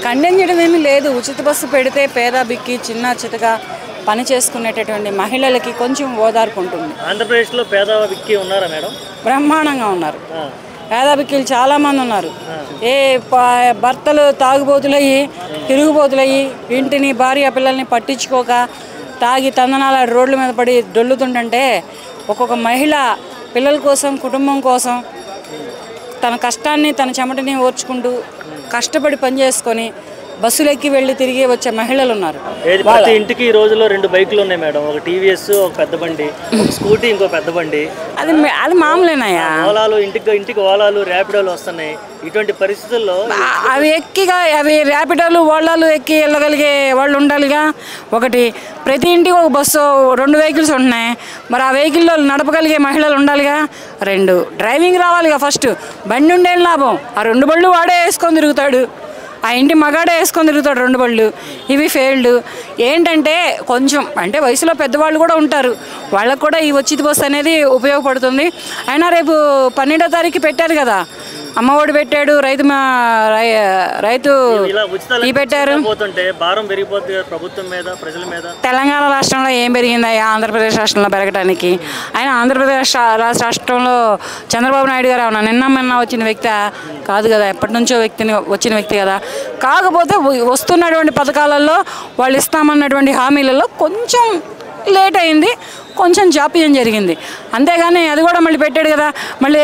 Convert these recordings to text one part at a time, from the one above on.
Condemn చేయడం ఏమీ లేదు. ఉచిత బస్సు పెడితే పేద బిక్కి చిన్న చితగా పని చేసుకునేటటువంటి మహిళలకి కొంచెం ఓదార్పు ఉంటుంది. ఆంధ్రప్రదేశ్లో పేద బిక్కి ఉన్నారా మేడం? బ్రహ్మాండంగా ఉన్నారు. పేద బిక్కీలు చాలామంది ఉన్నారు. భర్తలు తాగుబోతులయ్యి తిరుగుబోతులయ్యి ఇంటిని భార్య పిల్లల్ని పట్టించుకోక తాగి తందనాల రోడ్ల మీద పడి డొల్లుతుంటే ఒక్కొక్క మహిళ పిల్లల కోసం కుటుంబం కోసం తన కష్టాన్ని తన చెమటని ఓర్చుకుంటూ కష్టపడి పని చేసుకొని బస్సులు ఎక్కి వెళ్ళి తిరిగి వచ్చే మహిళలు ఉన్నారు. ప్రతి ఇంటికి ఈ రోజులో 2 బైకులు ఉన్నాయి మేడం. ఒక టీవీఎస్, ఒక పెద్ద బండి, ఒక స్కూటీ, ఇంకో పెద్ద బండి. అది మామూలేనాయా? ఓలాలు ఇంటికి ఓలాలు ర్యాపిడోలు వస్తున్నాయి. ఇటువంటి పరిస్థితుల్లో అవి ర్యాపిడోలు ఓలాలు ఎక్కి వెళ్ళగలిగే వాళ్ళు ఉండాలిగా. ఒకటి ప్రతి ఇంటికి ఒక బస్సు 2 వెహికల్స్ ఉంటున్నాయి. మరి ఆ వెహికల్లో నడపగలిగే మహిళలు ఉండాలిగా. 2 డ్రైవింగ్ రావాలిగా. ఫస్ట్ బండి ఉండేం లాభం? ఆ 2 బళ్ళు వాడే వేసుకొని తిరుగుతాడు. ఆ ఇంటి మగాడే వేసుకొని తిరుగుతాడు 2 బళ్ళు. ఇవి ఫెయిల్డ్. ఏంటంటే కొంచెం అంటే వయసులో పెద్దవాళ్ళు కూడా ఉంటారు. వాళ్ళకు కూడా ఈ ఉచిత బస్సు అనేది ఉపయోగపడుతుంది. అయినా రేపు 12వ తారీఖు పెట్టారు కదా, అమ్మఒడి పెట్టాడు, రైతు ఈ పెట్టారు. తెలంగాణ రాష్ట్రంలో ఏం పెరిగిందా? ఆంధ్రప్రదేశ్ రాష్ట్రంలో పెరగడానికి. ఆయన ఆంధ్రప్రదేశ్ రాష్ట్రంలో చంద్రబాబు నాయుడు గారు అవునా నిన్న వచ్చిన వ్యక్తి కాదు కదా, ఎప్పటి నుంచో వచ్చిన వ్యక్తి కదా. కాకపోతే వస్తున్నటువంటి పథకాలలో వాళ్ళు ఇస్తామన్నటువంటి హామీలలో కొంచెం లేట్ అయింది, కొంచెం జాప్యం జరిగింది. అంతేగాని అది కూడా మళ్ళీ పెట్టాడు కదా. మళ్ళీ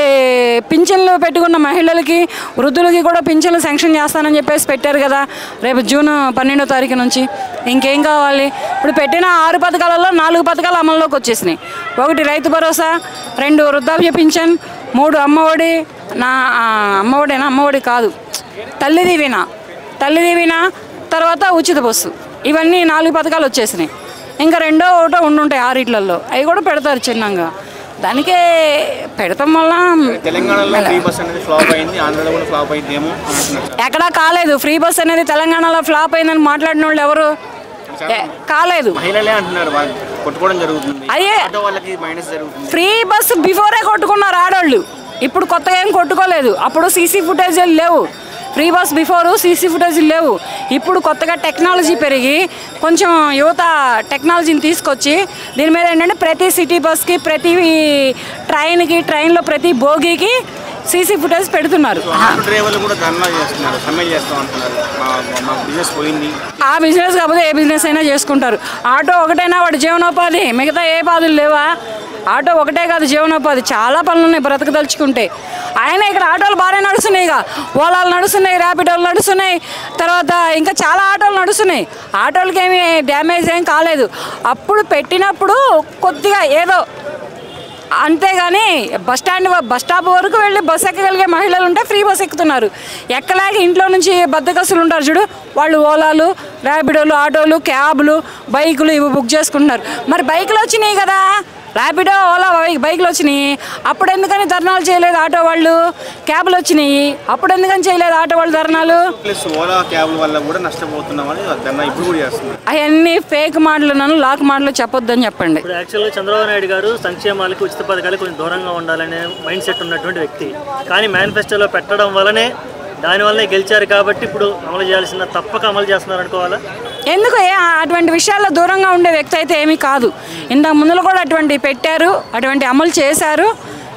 పింఛన్లు పెట్టుకున్న మహిళలకి వృద్ధులకి కూడా పింఛన్లు శాంక్షన్ చేస్తానని చెప్పేసి పెట్టారు కదా రేపు జూన్ 12వ తారీఖు నుంచి. ఇంకేం కావాలి? ఇప్పుడు పెట్టిన 6 పథకాలలో 4 పథకాలు అమల్లోకి వచ్చేసినాయి. 1 రైతు భరోసా, 2 వృద్ధాప్య పింఛన్, 3 అమ్మఒడి. అమ్మఒడి కాదు, తల్లి దీవెన, తర్వాత ఉచిత బస్సు. ఇవన్నీ 4 పథకాలు వచ్చేసినాయి. ఇంకా 2 ఉండుంటాయి 6 అవి కూడా పెడతారు చిన్నగా. దానికే పెడతాం వల్ల ఎక్కడా కాలేదు. ఫ్రీ బస్ అనేది తెలంగాణలో ఫ్లాప్ అయిందని మాట్లాడిన వాళ్ళు ఎవరు కాలేదు. అయ్యే ఫ్రీ బస్ బిఫోరే కొట్టుకున్నారు ఆడవాళ్ళు. ఇప్పుడు కొత్తగా ఏం కొట్టుకోలేదు. అప్పుడు సీసీ ఫుటేజీలు లేవు. ఫ్రీ బస్ బిఫోరు సీసీ ఫుటేజీలు లేవు. ఇప్పుడు కొత్తగా టెక్నాలజీ పెరిగి కొంచెం యువత టెక్నాలజీని తీసుకొచ్చి దీని మీద ఏంటంటే ప్రతి సిటీ బస్కి, ప్రతి ట్రైన్లో ప్రతి బోగీకి సీసీ ఫుటేజ్ పెడుతున్నారు. ఆ బిజినెస్ కాకపోతే ఏ బిజినెస్ అయినా చేసుకుంటారు. ఆటో ఒకటైనా వాడి జీవనోపాధి, మిగతా ఏ బాధలు లేవా? ఆటో ఒకటే కాదు జీవనోపాధి, చాలా పనులు ఉన్నాయి బ్రతకదలుచుకుంటే. ఆయన ఇక్కడ ఆటోలు బాగానే నడుస్తున్నాయి, ఇక ఓలాలు నడుస్తున్నాయి, ర్యాపిడోలు నడుస్తున్నాయి, తర్వాత ఇంకా చాలా ఆటోలు నడుస్తున్నాయి. ఆటోలకి ఏమి డ్యామేజ్ ఏం కాలేదు. అప్పుడు పెట్టినప్పుడు కొద్దిగా ఏదో అంతేగాని బస్ స్టాప్ వరకు వెళ్ళి బస్సు ఎక్కగలిగే మహిళలు ఉంటే ఫ్రీ బస్ ఎక్కుతున్నారు. ఎక్కలేక ఇంట్లో నుంచి బద్దకస్తులు ఉంటారు చూడు, వాళ్ళు ఓలాలు, ర్యాపిడోలు, ఆటోలు, క్యాబ్లు, బైకులు ఇవి బుక్ చేసుకుంటున్నారు. మరి బైకులు వచ్చినాయి కదా, ర్యాపిడో, ఓలా బైకులు వచ్చినాయి. అప్పుడు ఎందుకని ధర్నాలు చేయలేదు ఆటో వాళ్ళు? క్యాబ్లు వచ్చినాయి, అప్పుడు ఎందుకని చేయలేదు ఆటో వాళ్ళు ధర్నాలు? అవన్నీ ఫేక్ మాటలు, నన్ను లాక్ మాటలు చెప్పొద్దని చెప్పండి. యాక్చువల్గా చంద్రబాబు నాయుడు గారు సంక్షేమాలకి, ఉచిత పథకాలకి కొంచెం దూరంగా ఉండాలనే మైండ్ సెట్ ఉన్నటువంటి వ్యక్తి. కానీ మేనిఫెస్టోలో పెట్టడం వల్లనే దానివల్లనే గెలిచారు కాబట్టి ఇప్పుడు అమలు చేయాల్సిన తప్పక అమలు చేస్తున్నారు అనుకోవాలా? ఎందుకు అటువంటి విషయాల్లో దూరంగా ఉండే వ్యక్తి అయితే ఏమీ కాదు. ఇంతకు ముందులో కూడా అటువంటి పెట్టారు, అటువంటి అమలు చేశారు.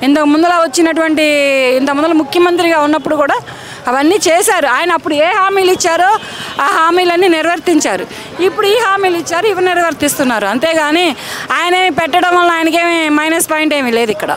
ఇంతకు ముందులో ముఖ్యమంత్రిగా ఉన్నప్పుడు కూడా అవన్నీ చేశారు. ఆయన అప్పుడు ఏ హామీలు ఇచ్చారో ఆ హామీలన్నీ నెరవేర్తించారు. ఇప్పుడు ఈ హామీలు ఇచ్చారు, ఇవి నెరవేర్తిస్తున్నారు. అంతేగాని ఆయన పెట్టడం వల్ల ఆయనకేమీ మైనస్ పాయింట్ ఏమీ లేదు ఇక్కడ.